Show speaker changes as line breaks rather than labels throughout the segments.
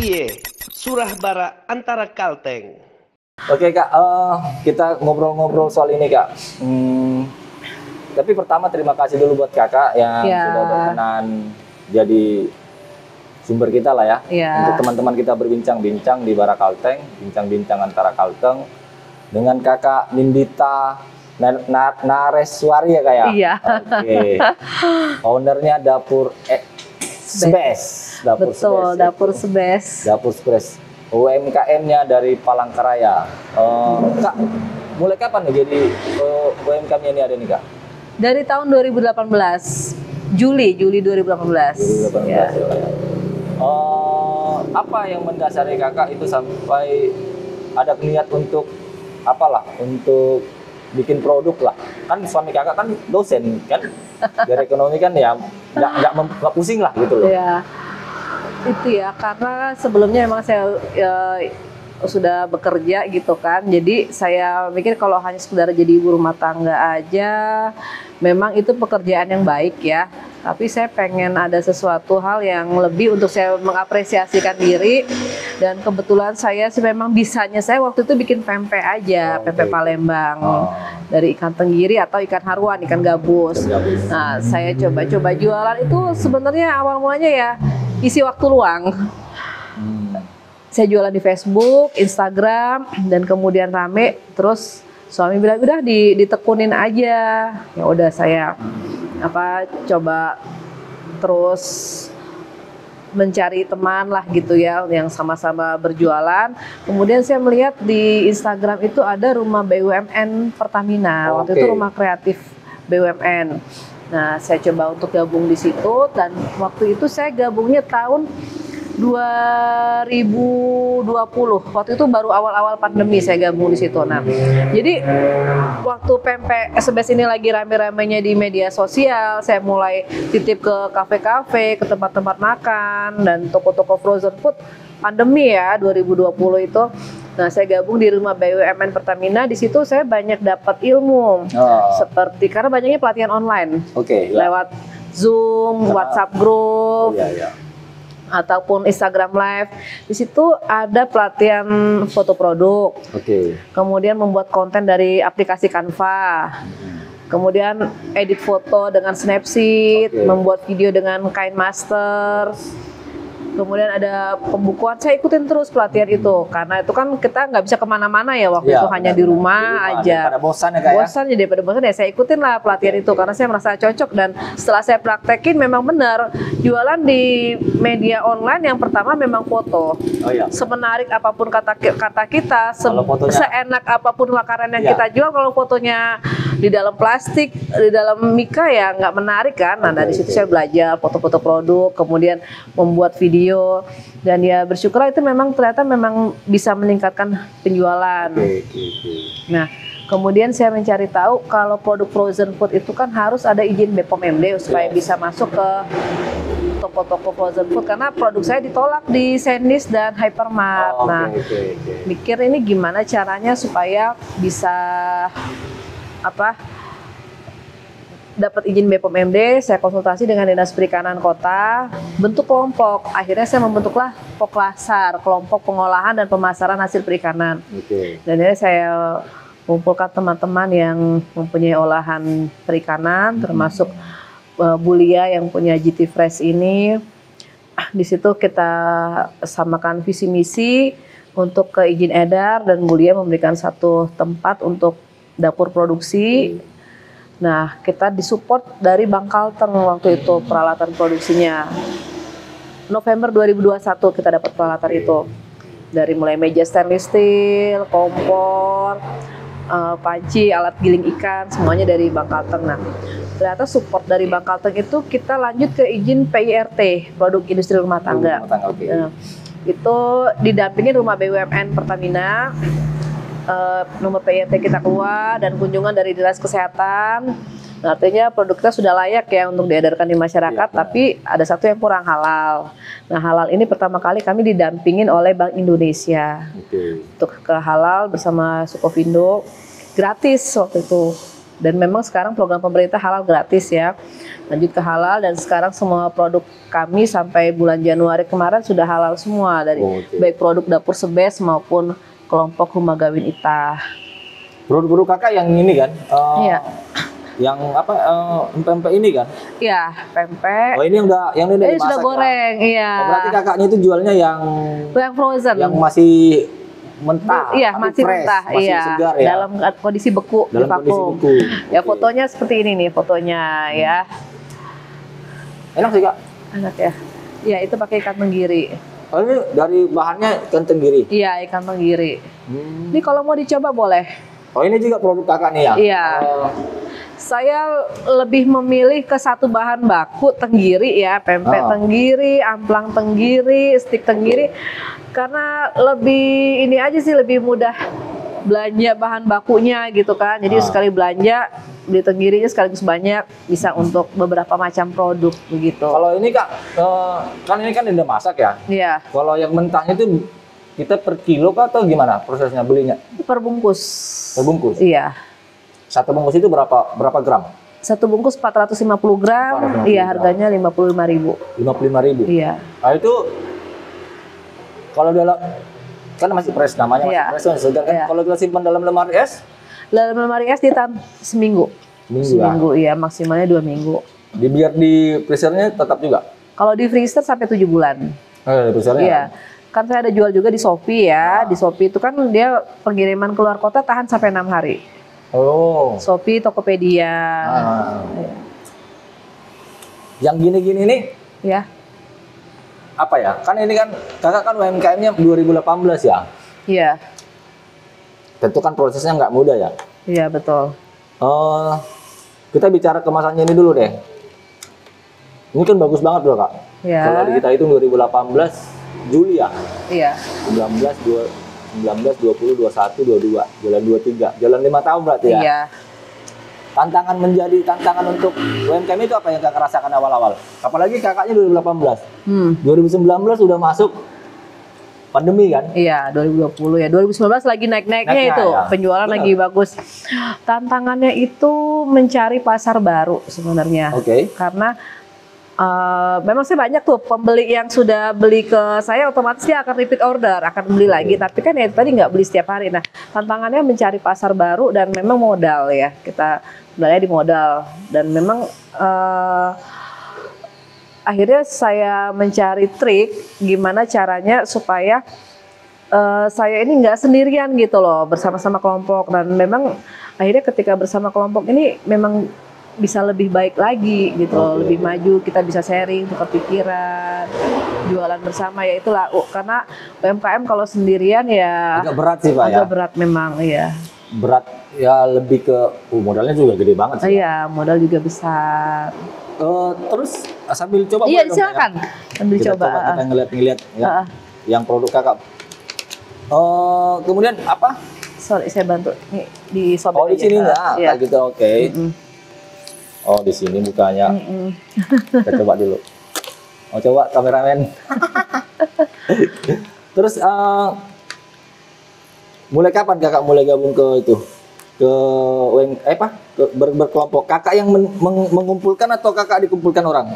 Pie, Surah Bara antara Kalteng.
Oke Kak, kita ngobrol-ngobrol soal ini Kak. Tapi pertama terima kasih dulu buat Kakak yang sudah berkenan jadi sumber kita lah ya. Untuk teman-teman kita berbincang-bincang di Bara Kalteng, bincang-bincang antara Kalteng dengan Kakak Nindita Nareswari ya Kak ya?
Iya.
Oke. Foundernya Dapur Sebes.
Betul, Dapur Sebes.
Dapur Sebes. UMKM-nya dari Palangkaraya. Kak, mulai kapan nih jadi UMKM-nya ini ada nih Kak?
Dari tahun 2018, Juli 2018. Ya.
Apa yang mendasari Kakak itu sampai ada niat untuk apalah, untuk bikin produk lah? Kan suami Kakak kan dosen kan, dari ekonomi kan ya nggak pusing lah gitu loh.
Ya. Itu ya, karena sebelumnya memang saya sudah bekerja gitu kan, jadi saya mikir kalau hanya sekedar jadi ibu rumah tangga aja memang itu pekerjaan yang baik ya, tapi saya pengen ada sesuatu hal yang lebih untuk saya mengapresiasikan diri. Dan kebetulan saya sih memang bisanya saya waktu itu bikin pempek aja, pempek Palembang dari ikan tenggiri atau ikan haruan, ikan gabus. Nah, saya coba-coba jualan itu sebenarnya awal mulanya ya isi waktu luang. Saya jualan di Facebook, Instagram, dan kemudian rame. Terus suami bilang udah ditekunin aja. Ya udah saya coba terus mencari teman lah gitu ya yang sama-sama berjualan. Kemudian saya melihat di Instagram itu ada rumah BUMN Pertamina. Waktu itu rumah kreatif BUMN. Nah, saya coba untuk gabung di situ, dan waktu itu saya gabungnya tahun 2020. Waktu itu baru awal-awal pandemi saya gabung di situ. Nah, jadi waktu pempek Sebes ini lagi rame-ramenya di media sosial, saya mulai titip ke kafe-kafe, ke tempat-tempat makan dan toko-toko frozen food. Pandemi ya 2020 itu. Nah, saya gabung di rumah BUMN Pertamina. Di situ saya banyak dapat ilmu, seperti karena banyaknya pelatihan online, lewat Zoom, WhatsApp group, ataupun Instagram Live. Di situ ada pelatihan foto produk, kemudian membuat konten dari aplikasi Canva, kemudian edit foto dengan Snapseed, membuat video dengan KineMaster. Kemudian ada pembukuan, saya ikutin terus pelatihan itu, karena itu kan kita nggak bisa kemana-mana ya waktu itu, hanya di rumah aja.
Daripada bosan ya Kak?
Bosan ya, daripada bosan ya saya ikutin lah pelatihan itu, karena saya merasa cocok. Dan setelah saya praktekin memang benar, jualan di media online yang pertama memang foto. Semenarik apapun kata kita, seenak apapun makanan yang kita jual, kalau fotonya di dalam plastik, di dalam mika ya nggak menarik kan. Nah, dari situ saya belajar foto-foto produk, kemudian membuat video. Dan ya bersyukur itu memang ternyata memang bisa meningkatkan penjualan. Nah, kemudian saya mencari tahu kalau produk frozen food itu kan harus ada izin BPOM MD supaya bisa masuk ke toko-toko frozen food, karena produk saya ditolak di Sandis dan Hypermart. Mikir ini gimana caranya supaya bisa dapat izin BPOM MD. Saya konsultasi dengan Dinas Perikanan Kota, bentuk kelompok. Akhirnya saya membentuklah Poklasar, kelompok pengolahan dan pemasaran hasil perikanan. Dan ini saya kumpulkan teman-teman yang mempunyai olahan perikanan, termasuk Bulia yang punya GT Fresh ini. Di situ kita samakan visi misi untuk ke izin edar, dan Bulia memberikan satu tempat untuk dapur produksi. Nah, kita disupport dari Bank Kalteng waktu itu peralatan produksinya. November 2021 kita dapat peralatan itu. Dari mulai meja stainless steel, kompor, panci, alat giling ikan, semuanya dari Bank Kalteng. Nah, ternyata support dari Bank Kalteng itu kita lanjut ke izin PIRT, produk industri rumah tangga. Itu didampingin rumah BUMN Pertamina. Nomor PIRT kita keluar dan kunjungan dari Dinas Kesehatan. Nah, artinya produk kita sudah layak ya untuk diedarkan di masyarakat, tapi ada satu yang kurang, halal. Nah, halal ini pertama kali kami didampingin oleh Bank Indonesia untuk ke halal bersama Sukovindo, gratis waktu itu. Dan memang sekarang program pemerintah halal gratis ya. Lanjut ke halal, dan sekarang semua produk kami sampai bulan Januari kemarin sudah halal semua, dari baik produk dapur Sebes maupun kelompok rumah gawin Itah.
Produk-produk kakak yang ini kan?
Iya.
Yang apa? Pempek ini kan?
Iya, pempek.
Oh, ini yang ini
Ini
dimasak,
sudah goreng,
ya?
iya.
Oh, berarti kakaknya itu jualnya yang
frozen.
Yang masih mentah,
iya,
tapi
masih
fresh,
mentah,
masih
iya,
segar ya.
dalam kondisi beku,
Dalam
di vakum.
kondisi beku.
Ya,
Oke.
fotonya seperti ini nih, fotonya ya.
Enak sih kak.
Enak ya. Iya, itu pakai ikan tenggiri.
Oh, ini dari bahannya ikan tenggiri.
Iya, ikan tenggiri. Ini kalau mau dicoba boleh.
Oh, ini juga produk kakak nih ya?
Iya. Saya lebih memilih ke satu bahan baku tenggiri ya, pempek tenggiri, amplang tenggiri, stik tenggiri, karena lebih ini aja sih, lebih mudah belanja bahan bakunya gitu kan. Jadi sekali belanja beli tenggirinya sekaligus banyak, bisa untuk beberapa macam produk begitu.
Kalau ini kak, kan ini kan udah masak ya?
Iya.
Kalau yang mentahnya itu kita per kilo kah atau gimana prosesnya belinya?
Per bungkus.
Per bungkus?
Iya.
Satu bungkus itu berapa gram?
Satu bungkus 450 gram, iya, harganya 55.000.
55.000.
Iya.
Nah itu kalau dalam kan masih fresh namanya, masih fresh, segar kan. Kalau kita simpan dalam lemari es?
Dalam lemari es ditahan seminggu. Seminggu, iya, maksimalnya 2 minggu.
Biar di freezernya tetap juga?
Kalau di freezer sampai 7 bulan.
Di freezernya? Iya.
Kan saya ada jual juga di Shopee ya. Di Shopee itu kan dia pengiriman keluar kota tahan sampai 6 hari.
Oh.
Shopee, Tokopedia.
Yang gini-gini nih?
Ya.
Apa ya? Kan ini kan kakak kan UMKM-nya 2018 ya?
Iya.
Tentu kan prosesnya nggak mudah ya?
Iya, betul.
Kita bicara kemasannya ini dulu deh. Ini kan bagus banget loh kak.
Iya.
Kalau di kita itu 2018 Juli ya?
Iya.
19, 20, 21, 22, jalan 23, jalan 5 tahun berarti ya?
Iya.
Tantangan untuk UMKM itu apa yang kakak rasakan awal-awal? Apalagi kakaknya 2018. 2019 sudah masuk pandemi kan?
Iya, 2020 ya. 2019 lagi naik-naiknya itu,
ya.
penjualan lagi bagus. Tantangannya itu mencari pasar baru sebenarnya. Karena memang sih banyak tuh pembeli yang sudah beli ke saya, otomatis dia akan repeat order, akan beli lagi. Tapi kan ya tadi nggak beli setiap hari. Nah, tantangannya mencari pasar baru dan memang modal ya. Kita sebenarnya di modal, dan memang akhirnya saya mencari trik gimana caranya supaya saya ini nggak sendirian gitu loh, bersama-sama kelompok. Dan memang akhirnya ketika bersama kelompok ini memang bisa lebih baik lagi gitu loh, lebih maju, kita bisa sharing, tukar pikiran, jualan bersama, ya itulah. Karena UMKM kalau sendirian ya
agak berat sih Pak ya?
Agak berat memang, iya.
Berat ya, lebih ke modalnya juga gede banget sih.
Iya, modal juga besar.
Terus sambil coba.
Iya, silakan. Sambil
kita
coba.
Kita ngeliat ya, yang produk kakak. Kemudian apa?
Sorry, saya bantu. Nih, di sobek
di sini enggak?
Iya.
Gitu, oke. Oh, di sini bukanya. Kita coba dulu. Oh, coba kameramen. Terus mulai kapan kakak mulai gabung ke itu? Berkelompok? Kakak yang mengumpulkan atau kakak dikumpulkan orang?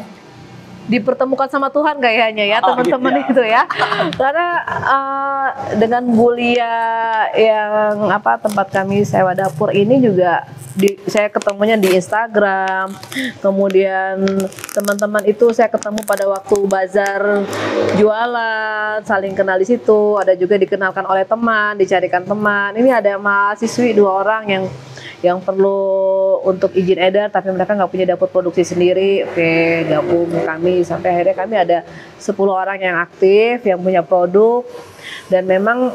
Dipertemukan sama Tuhan kayaknya ya, teman-teman itu ya. Karena dengan Bulia yang tempat kami sewa dapur ini juga saya ketemunya di Instagram. Kemudian teman-teman itu saya ketemu pada waktu bazar jualan, saling kenal di situ. Ada juga dikenalkan oleh teman, dicarikan teman. Ini ada mahasiswi 2 orang yang perlu untuk izin edar, tapi mereka nggak punya dapur produksi sendiri. Oke, gabung kami, sampai akhirnya kami ada 10 orang yang aktif, yang punya produk. Dan memang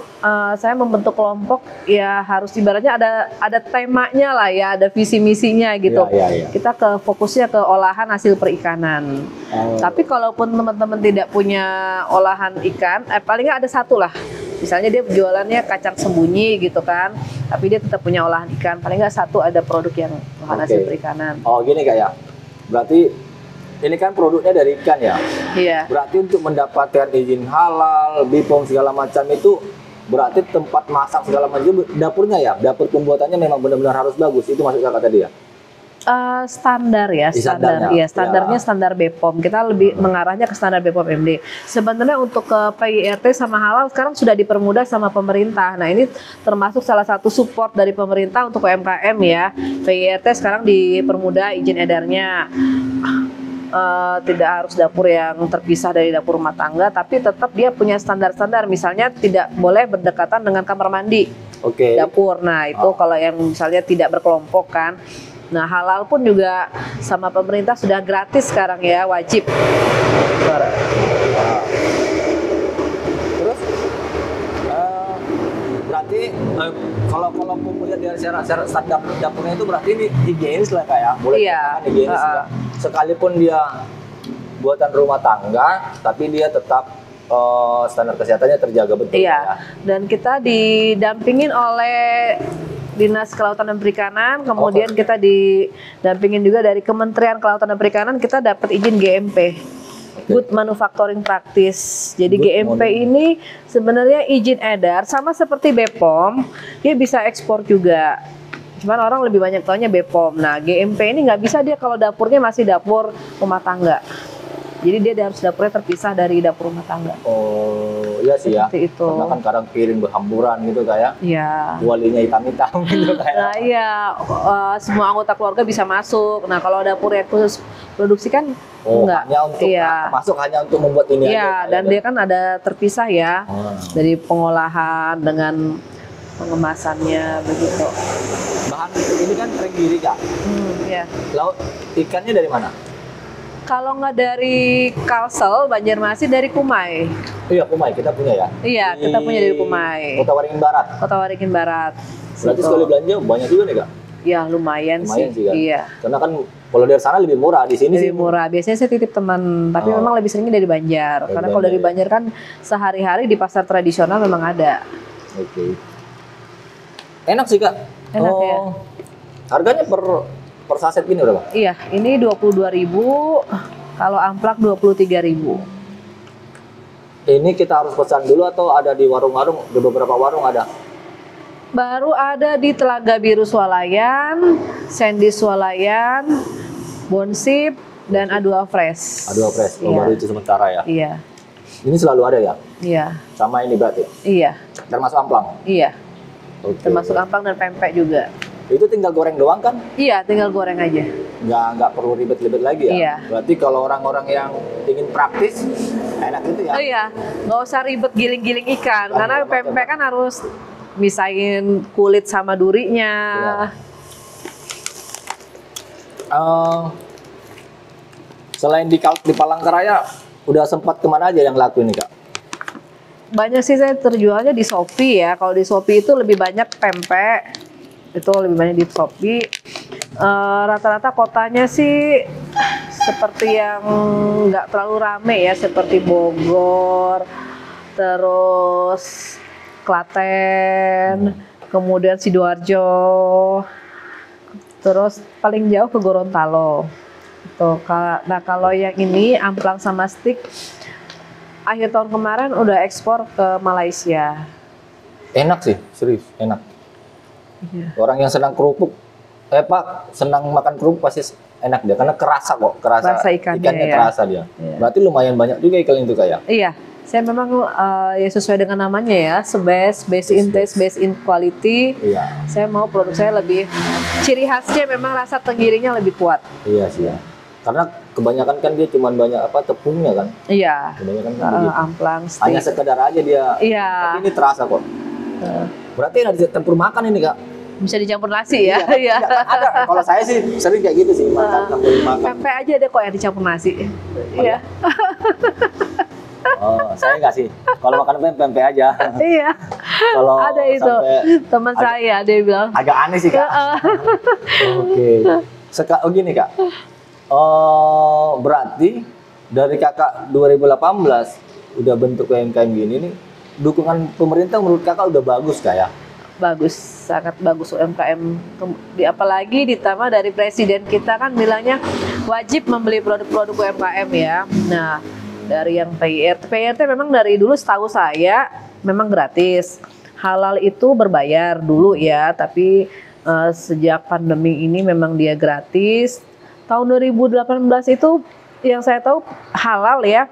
saya membentuk kelompok ya harus ibaratnya ada temanya lah ya, ada visi misinya gitu. Kita fokusnya ke olahan hasil perikanan. Tapi kalaupun teman-teman tidak punya olahan ikan, paling nggak ada satu lah. Misalnya dia jualannya kacang sembunyi gitu kan, tapi dia tetap punya olahan ikan. Paling nggak satu ada produk yang olahan hasil perikanan.
Oh gini Kak ya, berarti ini kan produknya dari ikan ya?
Iya.
Berarti untuk mendapatkan izin halal, BPOM segala macam itu Berarti tempat masak segala macam dapurnya ya, dapur pembuatannya memang benar-benar harus bagus. Itu maksud kakak tadi ya?
Standar ya, standar.
Standarnya.
Ya, standarnya
Ya.
standar BPOM. Kita lebih mengarahnya ke standar BPOM MD. Sebenarnya untuk ke PIRT sama halal sekarang sudah dipermudah sama pemerintah. Nah, ini termasuk salah satu support dari pemerintah untuk UMKM ya. PIRT sekarang dipermudah izin edarnya. Tidak harus dapur yang terpisah dari dapur rumah tangga, tapi tetap dia punya standar-standar. Misalnya tidak boleh berdekatan dengan kamar mandi,
Oke.
dapur. Nah, itu kalau yang misalnya tidak berkelompok kan. Nah, halal pun juga sama pemerintah sudah gratis sekarang ya, wajib.
Terus berarti kalau aku melihat dari syarat standar dapurnya itu berarti ini higienis lah kayak boleh
Iya.
dikatakan higienis juga. Sekalipun dia buatan rumah tangga, tapi dia tetap standar kesehatannya terjaga betul.
Iya.
Ya.
Dan kita didampingin oleh Dinas Kelautan dan Perikanan, kemudian kita didampingin juga dari Kementerian Kelautan dan Perikanan, kita dapat izin GMP. Good Manufacturing Practice. Jadi
Good
GMP ini sebenarnya izin edar sama seperti BPOM, dia bisa ekspor juga. Cuman orang lebih banyak taunya BPOM. Nah, GMP ini nggak bisa dia kalau dapurnya masih dapur rumah tangga. Jadi dia harus dapurnya terpisah dari dapur rumah tangga.
Oh, iya sih ya.
Seperti itu.
Karena kan kadang piring berhamburan gitu kayak.
Iya.
Walinya hitam-hitam gitu kayak.
Nah iya, semua anggota keluarga bisa masuk. Nah kalau dapur yang khusus produksi kan enggak.
Hanya untuk masuk hanya untuk membuat ini aja.
Iya, dan dia kan ada terpisah ya. Dari pengolahan dengan pengemasannya begitu.
Bahan ini kan Trenggiri Kak.
Ya.
Laut ikannya dari mana?
Kalau nggak dari Kalsel, Banjarmasin dari Kumai.
Iya, Kumai kita punya ya.
Iya, kita punya dari Kumai.
Kota Waringin Barat.
Kota Waringin Barat.
Berarti sekali belanja banyak juga nih Kak.
Ya lumayan
Lumayan sih kan.
Iya.
Karena kan kalau dari sana lebih murah, di sini
Lebih
sih
murah. Biasanya saya titip teman, tapi memang lebih seringnya dari Banjar. Karena kalau dari Banjar kan sehari-hari di pasar tradisional memang ada.
Oke. Enak sih Kak.
Enak ya.
Harganya per saset gini berapa?
Iya, ini 22.000, kalau amplak 23.000.
Ini kita harus pesan dulu atau ada di warung-warung, di beberapa warung ada?
Baru ada di Telaga Biru Swalayan, Sandy Swalayan, Bonsip, dan A2 Fresh.
A2 Fresh,
Iya.
baru itu sementara ya?
Iya,
Ini selalu ada ya?
iya,
Sama ini berarti?
iya,
Termasuk amplang?
iya.
Oke.
Termasuk amplang dan pempek juga.
Itu tinggal goreng doang kan?
Iya, tinggal goreng aja.
Nggak perlu ribet-ribet lagi ya?
Iya.
Berarti kalau orang-orang yang ingin praktis, enak itu ya?
Oh iya, nggak usah ribet giling-giling ikan,
Nah,
karena pempek kan harus misahin kulit sama durinya.
Selain di Palangkaraya, udah sempat kemana aja yang laku ini Kak?
Banyak sih saya terjualnya di Shopee ya. Kalau di Shopee itu lebih banyak pempek, itu lebih banyak di Shopee. Rata-rata kotanya sih seperti yang nggak terlalu rame ya, seperti Bogor, terus Klaten, kemudian Sidoarjo, terus paling jauh ke Gorontalo. Tuh, nah kalau yang ini amplang sama stick, akhir tahun kemarin udah ekspor ke Malaysia.
Enak sih, serius, enak.
Iya.
Orang yang senang kerupuk, senang makan kerupuk pasti enak dia, karena kerasa kok,
Kerasa ikannya ya.
kerasa dia.
Iya.
Berarti lumayan banyak juga ikan itu kayak.
Iya, saya memang ya sesuai dengan namanya ya, best in taste, best in quality.
Iya.
Saya mau produk saya lebih, ciri khasnya memang rasa tenggirinya lebih kuat.
Iya sih ya. Karena kebanyakan kan dia cuma banyak tepungnya kan.
Iya.
Kebanyakan kan begitu.
Amplang,
Hanya
stick.
sekedar aja dia.
Iya.
Tapi ini terasa kok. Berarti nggak dicampur makan ini Kak?
Bisa dicampur nasi ya. Iya.
Kan ada. Kalau saya sih sering kayak gitu sih makan.
Pempek aja deh kok yang dicampur nasi. Iya.
Oh, saya nggak sih. Kalau makan pempek aja.
Iya.
Kalau
Ada itu teman saya dia bilang.
Agak aneh sih Kak. Oke. Gini Kak. Oh, berarti dari Kakak 2018 udah bentuk UMKM gini nih, dukungan pemerintah menurut Kakak udah bagus Kak ya?
Bagus, sangat bagus UMKM. Apalagi ditambah dari presiden kita kan bilangnya wajib membeli produk-produk UMKM ya. Nah, Dari yang PIRT, PIRT memang dari dulu setahu saya memang gratis. Halal itu berbayar dulu ya, tapi sejak pandemi ini memang dia gratis. Tahun 2018 itu yang saya tahu halal ya,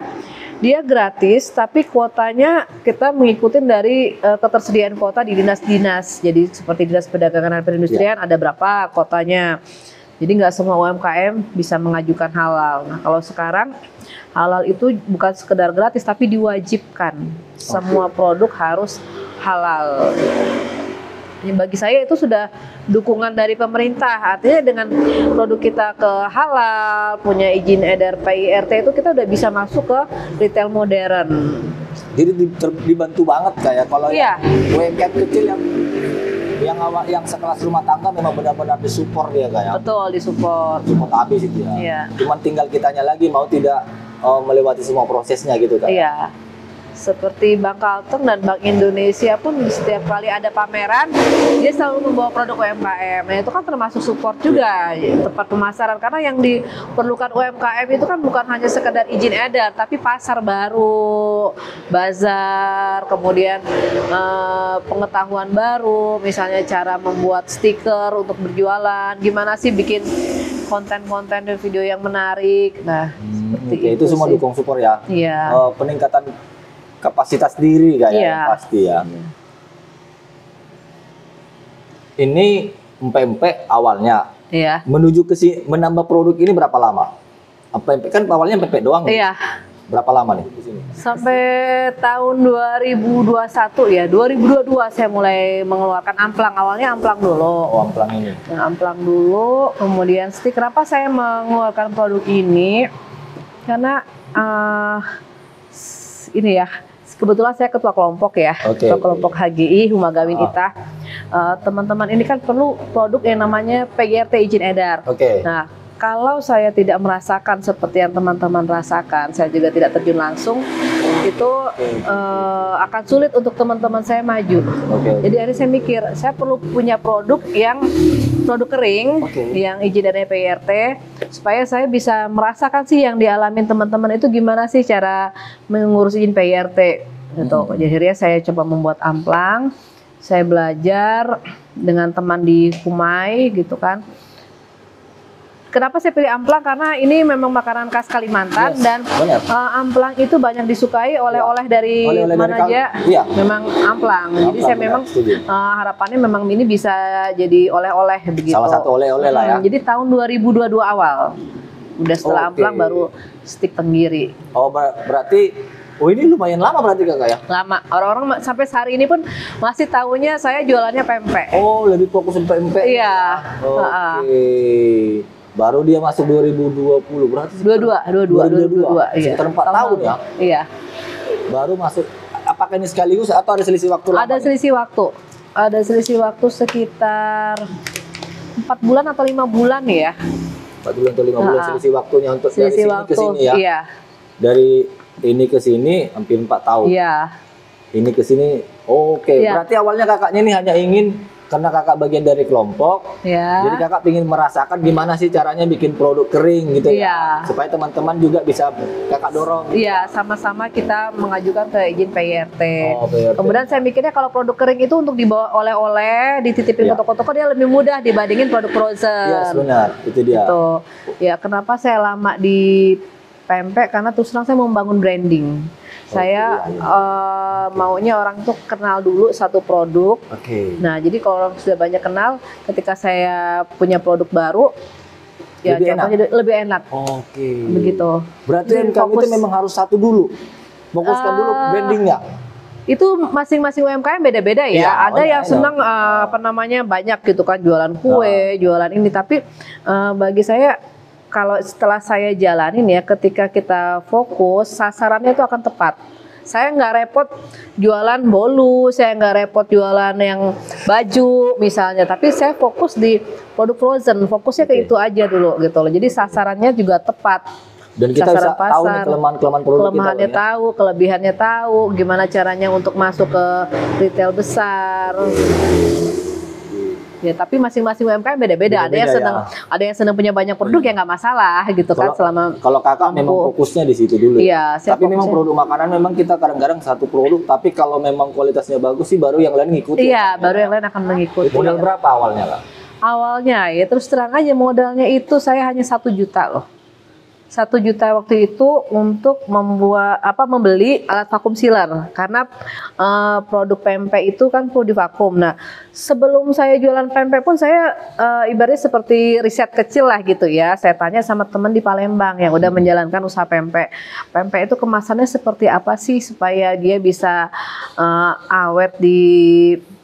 dia gratis, tapi kuotanya kita mengikuti dari ketersediaan kuota di dinas-dinas. Jadi seperti Dinas Perdagangan dan Perindustrian ada berapa kuotanya. Jadi nggak semua UMKM bisa mengajukan halal. Nah kalau sekarang halal itu bukan sekedar gratis, tapi diwajibkan. Semua produk harus halal. Ya, bagi saya itu sudah dukungan dari pemerintah. Artinya dengan produk kita ke halal, punya izin edar PIRT itu kita udah bisa masuk ke retail modern.
Jadi dibantu banget kayak kalau yang UMKM kecil yang sekelas rumah tangga memang benar-benar disupport dia kayak.
Betul, disupport.
Support habis itu ya.
Iya.
Cuman tinggal kitanya lagi mau tidak melewati semua prosesnya gitu kan.
Iya. Seperti Bank Kalteng dan Bank Indonesia pun setiap kali ada pameran dia selalu membawa produk UMKM. Nah, itu kan termasuk support juga tempat pemasaran, karena yang diperlukan UMKM itu kan bukan hanya sekedar izin edar, tapi pasar baru, bazar, kemudian pengetahuan baru, misalnya cara membuat stiker untuk berjualan, gimana sih bikin konten-konten dan video yang menarik. Nah, seperti
itu semua
sih.
dukung support ya.
Iya.
Peningkatan kapasitas diri kayak yang pasti ya. Ini empek-empek awalnya.
Iya.
Menuju ke si menambah produk ini berapa lama? Empek kan awalnya empek doang.
Iya.
Berapa lama nih di sini?
Sampai tahun 2021 ya. 2022 saya mulai mengeluarkan amplang. Awalnya amplang dulu.
Oh, amplang ini.
Nah, amplang dulu, kemudian stick. Kenapa saya mengeluarkan produk ini? Karena ini ya, kebetulan saya ketua kelompok ya, ketua kelompok HGI Humagawin Itah. Teman-teman ini kan perlu produk yang namanya PIRT izin edar. Nah, kalau saya tidak merasakan seperti yang teman-teman rasakan, saya juga tidak terjun langsung, itu akan sulit untuk teman-teman saya maju. Jadi akhirnya saya mikir, saya perlu punya produk yang produk kering, yang izin dari PIRT, supaya saya bisa merasakan sih yang dialamin teman-teman itu gimana sih cara mengurus izin PIRT. Gitu. Jadi akhirnya saya coba membuat amplang, saya belajar dengan teman di Humai gitu kan. Kenapa saya pilih amplang? Karena ini memang makanan khas Kalimantan dan amplang itu banyak disukai oleh-oleh dari mana aja. Memang amplang. Jadi saya memang harapannya memang ini bisa jadi oleh-oleh begitu.
Salah satu oleh-oleh lah ya.
Jadi tahun 2022 awal. Udah setelah amplang baru stik tenggiri.
Oh, berarti ini lumayan lama berarti kakak ya?
Lama. Orang-orang sampai hari ini pun masih tahunya saya jualannya pempek.
Oh, lebih fokus pempek.
Iya.
Baru dia masuk 2020, berarti
22.
Iya. Sekitar 4 tahun ya?
Iya.
Baru masuk. Apakah ini sekaligus atau ada selisih waktu lama?
Ada selisih waktu. Ada selisih waktu sekitar 4 bulan atau 5 bulan ya.
4 bulan atau 5 bulan selisih waktunya untuk dari sini ke sini ya?
Iya.
Dari ini ke sini hampir 4 tahun.
Iya.
Ini ke sini, berarti awalnya kakaknya ini hanya ingin, karena kakak bagian dari kelompok, jadi kakak ingin merasakan gimana sih caranya bikin produk kering gitu ya, supaya teman-teman juga bisa kakak dorong.
Iya, sama-sama kita mengajukan ke izin PIRT. Kemudian saya mikirnya kalau produk kering itu untuk dibawa oleh-oleh, dititipin ke toko-toko dia lebih mudah dibandingin produk frozen.
Iya, benar, itu dia.
Gitu. Ya, kenapa saya lama di pempek? Karena terus terang saya mau membangun branding. Saya maunya orang tuh kenal dulu satu produk. Nah, jadi kalau orang sudah banyak kenal, ketika saya punya produk baru, ya contohnya lebih enak. Begitu.
Berarti kamu itu memang harus satu dulu, fokuskan dulu brandingnya.
Itu masing-masing UMKM beda-beda ya. Ada yang senang banyak gitu kan, jualan kue, jualan ini. Tapi bagi saya, kalau setelah saya jalanin ya, ketika kita fokus, sasarannya itu akan tepat. Saya nggak repot jualan bolu, saya nggak repot jualan yang baju misalnya, tapi saya fokus di produk frozen, fokusnya ke itu aja dulu gitu loh. Jadi sasarannya juga tepat.
Dan kita bisa tahu nih kelemahan-kelemahan produk
kelemahannya kita, tahu, kelebihannya tahu, gimana caranya untuk masuk ke retail besar. Ya, tapi masing-masing UMKM beda-beda. Ada yang
Beda-beda,
senang, ada yang senang punya banyak produk ya nggak masalah gitu kan selama.
Kalau kakak memang fokusnya di situ dulu.
Iya, saya
tapi memang
fokusnya.
produk makanan memang kita kadang-kadang satu produk, tapi kalau memang kualitasnya bagus sih baru yang lain ngikut.
Iya, baru yang lain akan mengikuti.
Modal berapa awalnya kak?
Awalnya ya terus terang aja modalnya itu saya hanya 1 juta loh. 1 juta waktu itu untuk membeli alat vakum sealer karena produk pempek itu kan perlu divakum. Nah, sebelum saya jualan pempek pun saya ibaratnya seperti riset kecil lah gitu ya. Saya tanya sama teman di Palembang yang udah menjalankan usaha pempek. Pempek itu kemasannya seperti apa sih supaya dia bisa awet di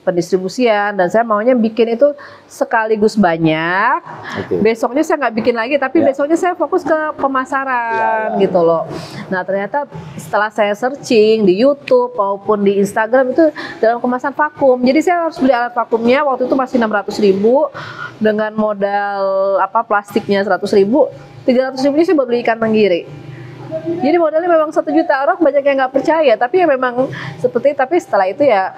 pendistribusian, dan saya maunya bikin itu sekaligus banyak. Besoknya saya nggak bikin lagi, tapi besoknya saya fokus ke pemasaran gitu loh. Nah ternyata setelah saya searching di YouTube maupun di Instagram itu dalam kemasan vakum. Jadi saya harus beli alat vakumnya waktu itu masih 600.000 dengan modal plastiknya 100.000. 300.000 saya buat beli ikan tenggiri. Jadi modalnya memang 1 juta, orang banyak yang nggak percaya, tapi ya memang seperti, tapi setelah itu ya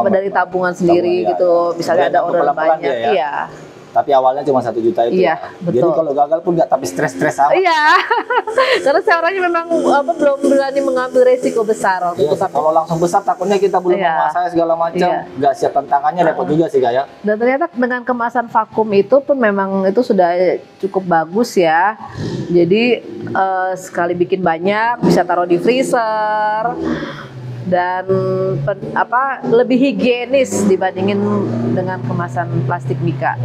dari tabungan sendiri gitu, misalnya ada order banyak, iya.
Tapi awalnya cuma 1 juta itu.
Iya, betul.
Jadi kalau gagal pun nggak tapi stres-stres amat.
Iya, karena saya orangnya memang belum berani mengambil resiko besar waktu itu.
Kalau langsung besar takutnya kita belum menguasai segala macam, nggak siap tantangannya, repot juga sih kayak.
Dan ternyata dengan kemasan vakum itu pun memang itu sudah cukup bagus ya. Jadi sekali bikin banyak bisa taruh di freezer. Dan lebih higienis dibandingin dengan kemasan plastik mika.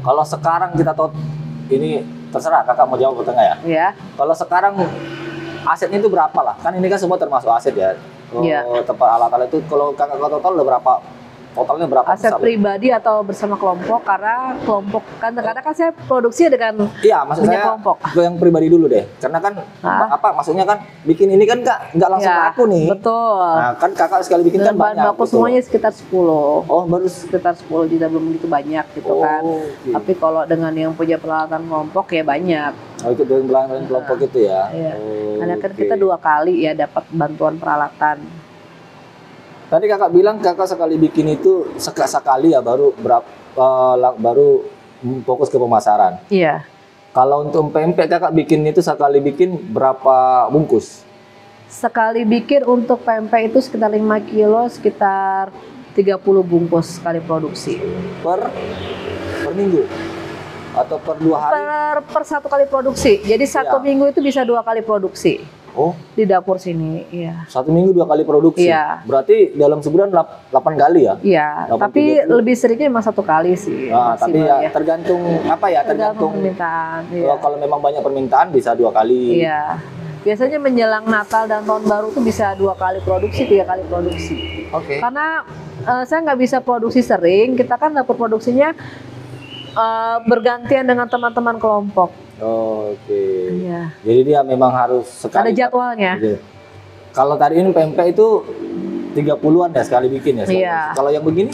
Kalau sekarang kita tahu, ini terserah kakak mau jawab atau enggak ya?
Iya.
Kalau sekarang asetnya itu berapa lah? Kan ini kan semua termasuk aset ya. Tempat alat-alat itu kalau kakak total udah berapa? Totalnya berapa?
Aset pribadi atau bersama kelompok? Karena kelompok kan kadang-kadang kan saya produksi dengan
maksud saya
kelompok.
Yang pribadi dulu deh, karena kan maksudnya kan bikin ini kan nggak langsung laku nih.
Betul.
Nah kan kakak sekali bikin kan banyak.
Bahan baku semuanya sekitar 10.
Oh baru
sekitar 10, tidak belum begitu banyak gitu kan. Tapi kalau dengan yang punya peralatan kelompok ya banyak.
Oh itu dengan peralatan kelompok itu ya.
Iya. Karena kan kita 2 kali ya dapat bantuan peralatan.
Tadi kakak bilang kakak sekali bikin itu sekali ya baru fokus ke pemasaran.
Iya.
Kalau untuk pempek kakak bikin itu sekali bikin berapa bungkus?
Sekali bikin untuk pempek itu sekitar 5 kilo, sekitar 30 bungkus sekali produksi.
Per minggu? Atau per 2 hari?
Per 1 kali produksi. Jadi 1 minggu itu bisa 2 kali produksi.
Oh,
di dapur sini, iya.
1 minggu 2 kali produksi.
Iya.
Berarti dalam sebulan 8 kali ya?
Iya. Tapi 30. Lebih seringnya memang 1 kali sih.
Nah, tapi ya tergantung tergantung
permintaan. Iya.
Kalau memang banyak permintaan bisa 2 kali.
Iya. Biasanya menjelang Natal dan Tahun Baru tuh bisa 2 kali produksi, 3 kali produksi.
Oke.
Karena saya nggak bisa produksi sering. Kita kan dapur produksinya bergantian dengan teman-teman kelompok.
Oke.
Iya.
Jadi dia memang harus sekali.
Ada jadwalnya.
Kalau tadi ini pempek itu 30-an ya sekali bikin ya.
Iya.
Kalau yang begini?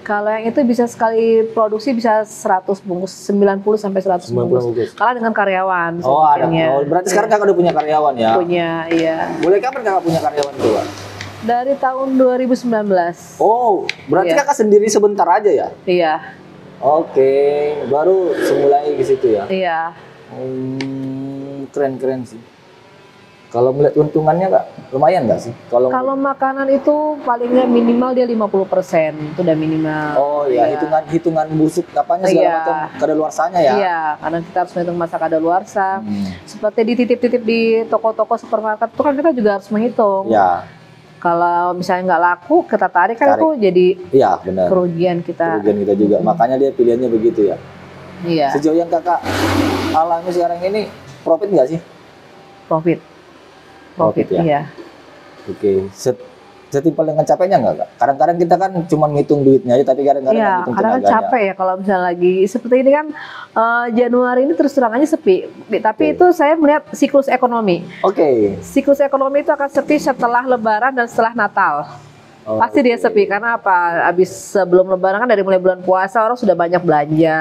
Kalau yang itu bisa sekali produksi bisa 100 bungkus, 90 sampai 100 bungkus. Kalah dengan karyawan.
Oh, ada. Oh, berarti sekarang kakak udah punya karyawan ya?
Punya, iya.
Mulai kapan kakak punya karyawan itu, Pak?
Dari tahun 2019.
Oh, berarti kakak sendiri sebentar aja ya?
Iya.
Oke, baru semulai ke situ ya?
Iya.
Keren sih. Kalau melihat untungannya kak, lumayan nggak sih? Kalau
makanan itu palingnya minimal dia 50%, itu udah minimal.
Oh iya, hitungan busuk apanya segala macam kadaluarsanya ya?
Iya, karena kita harus menghitung masa kadaluarsa. Seperti dititip-titip di toko-toko supermarket itu kan kita juga harus menghitung.
Iya.
Kalau misalnya nggak laku, kita tarik kan itu jadi kerugian kita.
Kerugian kita juga, makanya dia pilihannya begitu ya?
Iya.
Sejauh yang kakak alami sekarang ini, profit nggak sih? Profit ya?
Iya.
Oke, setimpal dengan capeknya nggak kak? Kadang-kadang kita kan cuma ngitung duitnya aja, tapi kadang-kadang ngitung tenaganya.
Kadang capek ya kalau misalnya lagi seperti ini kan Januari ini terus terangannya sepi. Tapi itu saya melihat siklus ekonomi. Siklus ekonomi itu akan sepi setelah Lebaran dan setelah Natal. Pasti dia sepi karena apa? Abis sebelum Lebaran kan dari mulai bulan puasa orang sudah banyak belanja.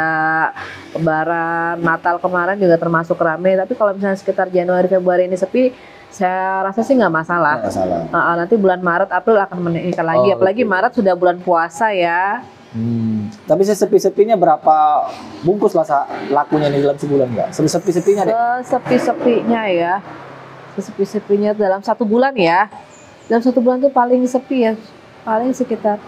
Lebaran, Natal kemarin juga termasuk ramai. Tapi kalau misalnya sekitar Januari Februari ini sepi, saya rasa sih nggak masalah.
Nanti
bulan Maret April akan meningkat lagi. Apalagi Maret sudah bulan puasa ya.
Tapi sesepi-sepinya berapa bungkus lah lakunya nih dalam sebulan nggak? Sesepi-sepinya deh.
Sesepi-sepinya ya. Sesepi-sepinya dalam 1 bulan ya. Dalam 1 bulan tuh paling sepi ya. Paling sekitar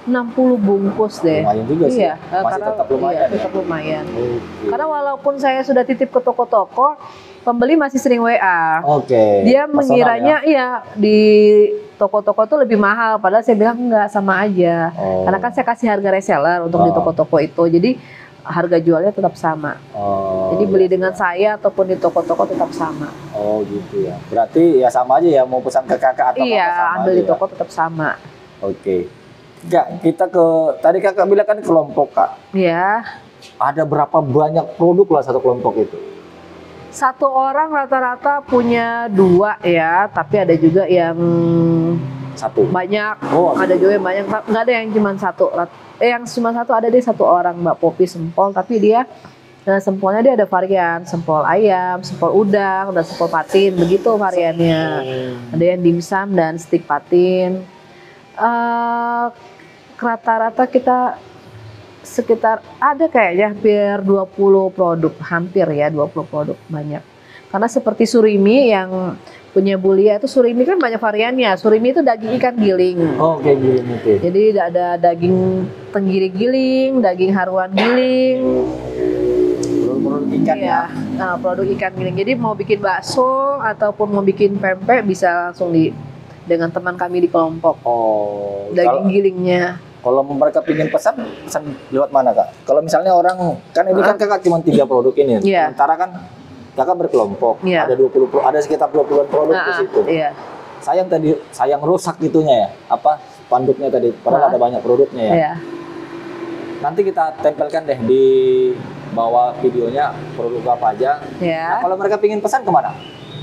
60 bungkus deh.
Lumayan juga sih.
Iya,
Masih
karena
tetap lumayan.
iya,
Ya?
tetap lumayan.
Oke.
Karena walaupun saya sudah titip ke toko-toko, pembeli masih sering WA.
Oke.
Dia
Personal
mengiranya
ya?
iya di toko-toko tuh lebih mahal, padahal saya bilang enggak, sama aja.
Oh.
Karena kan saya kasih harga reseller untuk di toko-toko itu, jadi harga jualnya tetap sama.
Oh,
Jadi beli
iya.
dengan saya ataupun di toko-toko tetap sama.
Oh gitu ya. Berarti ya sama aja ya, mau pesan ke kakak atau
Iya,
kakak sama
ambil
aja
di
ya?
toko tetap sama.
Oke. Kak, kita ke tadi kakak bilang kan kelompok kak.
Iya.
Ada berapa banyak produk lah satu kelompok itu?
Satu orang rata-rata punya 2 ya, tapi ada juga yang
Satu.
banyak.
Oh.
Ada juga yang banyak, nggak ada yang cuma satu. Yang cuma satu ada deh, 1 orang Mbak Popi sempol, tapi dia sempolnya dia ada varian, sempol ayam, sempol udang, dan sempol patin, begitu variannya. Ada yang dimsum dan stik patin. Rata-rata kita sekitar ada kayaknya hampir 20 produk, hampir ya 20 produk, banyak. Karena seperti surimi yang punya Bulia itu, surimi kan banyak variannya. Surimi itu daging ikan giling.
Oh, kayak gini nih.
Jadi ada daging tenggiri giling, daging haruan giling.
Produk ikan ya.
Nah, produk ikan giling. Jadi mau bikin bakso ataupun mau bikin pempek bisa langsung dengan teman kami di kelompok.
Oh.
Daging gilingnya.
Kalau mereka pingin pesan lewat mana kak? Kalau misalnya orang kan ini kan kakak cuma 3 produk ini.
Iya.
Sementara kan kakak berkelompok.
Iya.
Ada 20 ada sekitar 20-an produk di situ.
Iya.
Sayang rusak itunya ya. Apa spanduknya tadi? Padahal ada banyak produknya ya.
Iya.
Nanti kita tempelkan deh di bawah videonya produk apa aja.
Ya.
Nah, kalau mereka pingin pesan kemana?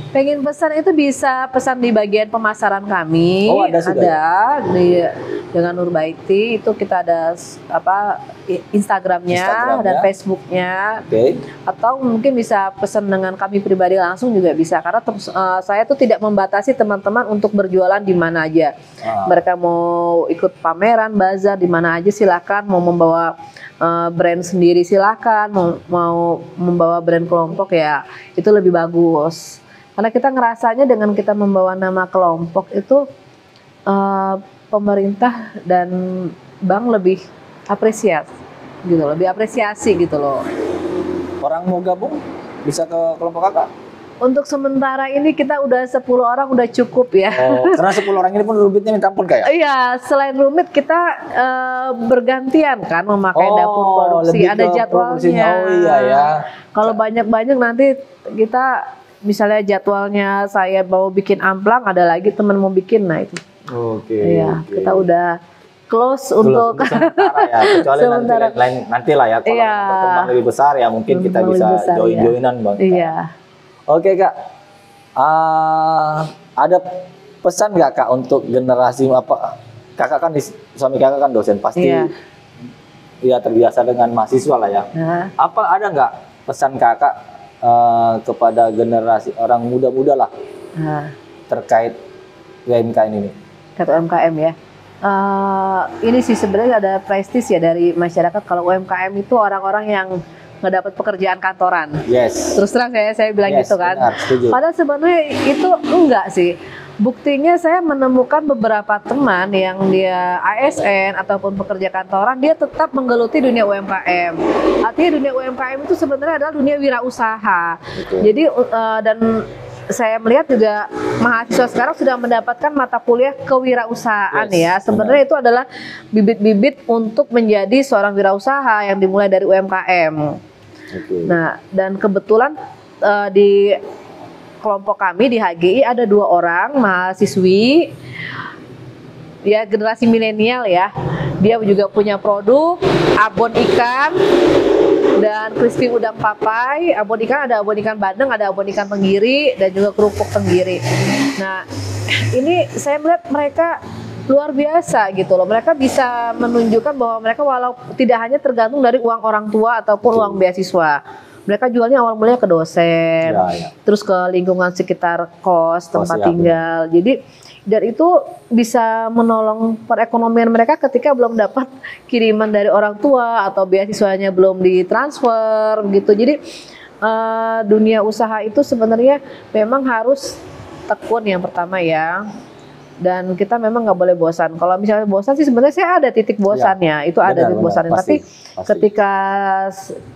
Pengen pesan itu bisa pesan di bagian pemasaran kami.
Oh, ada sudah
Ada di dengan Nurbaiti itu kita ada Instagramnya dan Facebooknya.
Oke.
Atau mungkin bisa pesan dengan kami pribadi langsung juga bisa, karena saya tuh tidak membatasi teman-teman untuk berjualan di mana aja. Mereka mau ikut pameran, bazar di mana aja silakan, mau membawa brand sendiri silakan, mau membawa brand kelompok ya itu lebih bagus. Karena kita ngerasanya dengan kita membawa nama kelompok itu pemerintah dan bank lebih apresiasi gitu, lebih apresiasi gitu loh.
Orang mau gabung bisa ke kelompok kakak?
Untuk sementara ini kita udah 10 orang udah cukup ya.
Oh, karena 10 orang ini pun rumitnya minta ampun kayak?
Iya, selain rumit kita bergantian kan memakai dapur produksi, ada jadwalnya.
Oh iya ya.
Kalau banyak-banyak nanti kita misalnya jadwalnya saya mau bikin amplang, ada lagi teman mau bikin, nah itu.
Oke.
Iya, kita udah close untuk
sementara ya. Kecuali nanti lah ya kalau berkembang lebih besar ya mungkin kita bisa join-joinan bang.
Iya.
Oke kak, ada pesan nggak kak untuk generasi apa? Kakak kan suami kakak kan dosen, pasti ya terbiasa dengan mahasiswa lah ya. Apa ada nggak pesan kakak kepada generasi orang muda-muda lah terkait UMKM ini?
Kata UMKM ya. Ini sih sebenarnya ada prestis ya dari masyarakat kalau UMKM itu orang-orang yang nggak dapat pekerjaan kantoran.
Yes.
Terus terang saya bilang gitu kan.
Benar, setuju.
Padahal sebenarnya itu enggak sih. Buktinya saya menemukan beberapa teman yang dia ASN ataupun pekerja kantoran, dia tetap menggeluti dunia UMKM. Artinya dunia UMKM itu sebenarnya adalah dunia wirausaha.
Betul.
Jadi dan saya melihat juga mahasiswa sekarang sudah mendapatkan mata kuliah kewirausahaan ya. Sebenarnya itu adalah bibit-bibit untuk menjadi seorang wirausaha yang dimulai dari UMKM. Nah, dan kebetulan di kelompok kami di HGI ada 2 orang mahasiswi, ya generasi milenial ya. Dia juga punya produk abon ikan dan crispy udang papai. Abon ikan ada abon ikan bandeng, ada abon ikan tenggiri, dan juga kerupuk tenggiri. Nah, ini saya melihat mereka luar biasa gitu loh. Mereka bisa menunjukkan bahwa mereka walau tidak hanya tergantung dari uang orang tua ataupun uang beasiswa. Mereka jualnya awal mulanya ke dosen, terus ke lingkungan sekitar kos, tempat tinggal. Jadi Dan itu bisa menolong perekonomian mereka ketika belum dapat kiriman dari orang tua atau beasiswanya belum ditransfer gitu. Jadi dunia usaha itu sebenarnya memang harus tekun yang pertama ya. Dan kita memang nggak boleh bosan. Kalau misalnya bosan sih sebenarnya saya ada titik bosannya, itu ada titik bosannya. Tapi ketika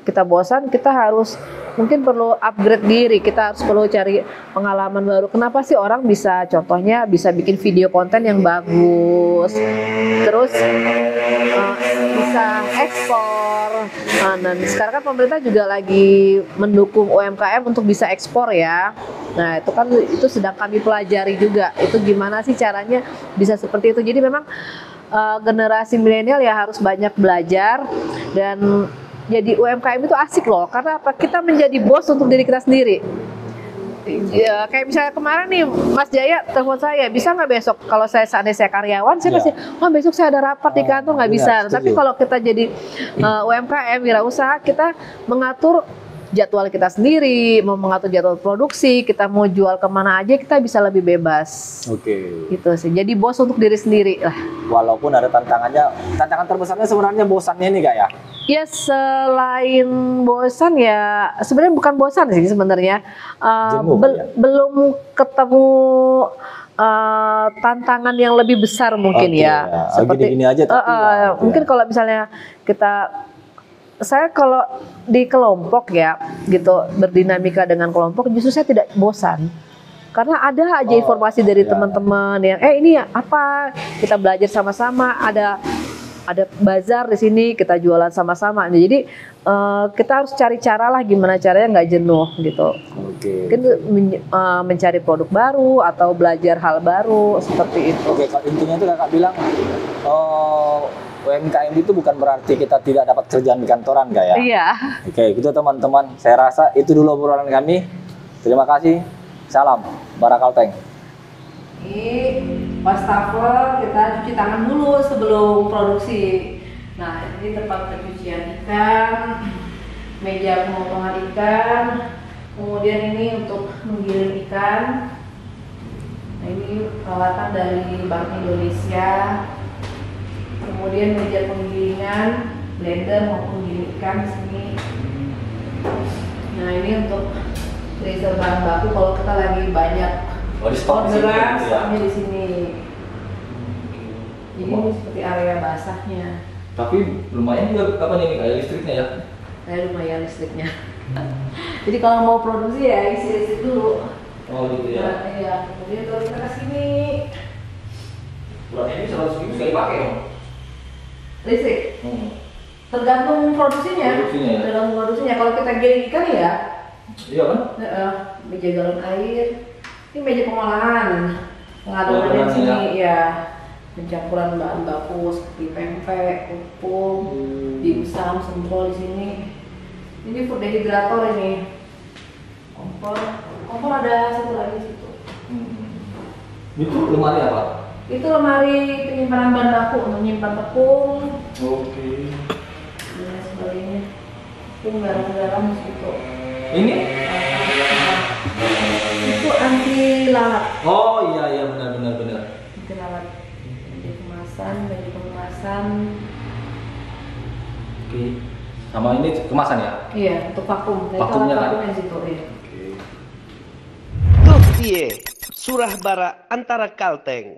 kita bosan, kita harus mungkin perlu upgrade diri. Kita harus perlu cari pengalaman baru. Kenapa sih orang bisa, contohnya bisa bikin video konten yang bagus, terus bisa ekspor. Dan sekarang kan pemerintah juga lagi mendukung UMKM untuk bisa ekspor ya. Nah itu sedang kami pelajari juga. Itu gimana sih caranya bisa seperti itu. Jadi memang generasi milenial ya harus banyak belajar, dan jadi UMKM itu asik loh. Karena apa? Kita menjadi bos untuk diri kita sendiri. Ya, kayak misalnya kemarin nih Mas Jaya telepon saya, bisa nggak besok, kalau seandainya saya karyawan saya pasti besok saya ada rapat di kantor, nggak bisa. Tapi kalau kita jadi UMKM wirausaha, kita mengatur jadwal kita sendiri, mau mengatur jadwal produksi, kita mau jual kemana aja kita bisa lebih bebas.
Oke.
Gitu sih. Jadi bos untuk diri sendiri lah.
Walaupun ada tantangannya, tantangan terbesarnya sebenarnya bosannya nih Kak ya?
Ya selain bosan ya sebenarnya bukan bosan sih sebenarnya. Belum ketemu tantangan yang lebih besar mungkin ya. Seperti
gini-gini aja tapi
mungkin kalau misalnya saya kalau di kelompok ya gitu, berdinamika dengan kelompok, justru saya tidak bosan. Karena ada aja informasi dari teman-teman yang ini apa, kita belajar sama-sama, ada bazar di sini, kita jualan sama-sama. Jadi kita harus cari cara lah gimana caranya nggak jenuh gitu. Mungkin mencari produk baru atau belajar hal baru seperti itu.
Oke, kalau intinya itu Kakak bilang UMKM itu bukan berarti kita tidak dapat kerjaan di kantoran, Kak ya?
Iya.
Oke, gitu teman-teman. Saya rasa itu dulu obrolan kami. Terima kasih. Salam Bara Kalteng.
Ini wastafel, kita cuci tangan dulu sebelum produksi. Nah, ini tempat pencucian ikan, meja pemotongan ikan, kemudian ini untuk menggiling ikan. Nah, ini peralatan dari Bank Indonesia. Kemudian meja penggilingan, blender maupun giling ikan di sini. Nah, ini untuk freezer bahan baku kalau kita lagi banyak orderan, stoknya di sini. Jadi ini seperti area basahnya.
Tapi lumayan juga kapan ini kayak listriknya ya?
Lumayan listriknya. Jadi kalau mau produksi ya isi listrik dulu.
Oh gitu ya.
Nah, iya. Kemudian kalau kita ke sini,
berarti ini 100 ribu sekali pakai dong?
listrik. Tergantung produksinya. Tergantung produksinya. Kalau kita giling ikan ya. Iya kan? Meja galon air. Ini meja pengolahan. Pengadonan di sini ya. Pencampuran bahan baku seperti pempek, tepung, dimsum, semprol di sini. Ini food dehydrator ini. Kompor ada satu lagi di situ.
Itu lemari apa?
Itu lemari penyimpanan bahan baku untuk menyimpan tepung.
Oke.
Dan sebagainya. Tepung garam-garam di situ.
Ini?
Itu anti lalat.
Oh iya benar.
Anti lalat. Baju kemasan.
Oke. Sama ini kemasan ya?
Iya, untuk vakum.
Vakumnya kan?
Vakumnya di situ ya.
Tuh Surah Bara Antara Kalteng.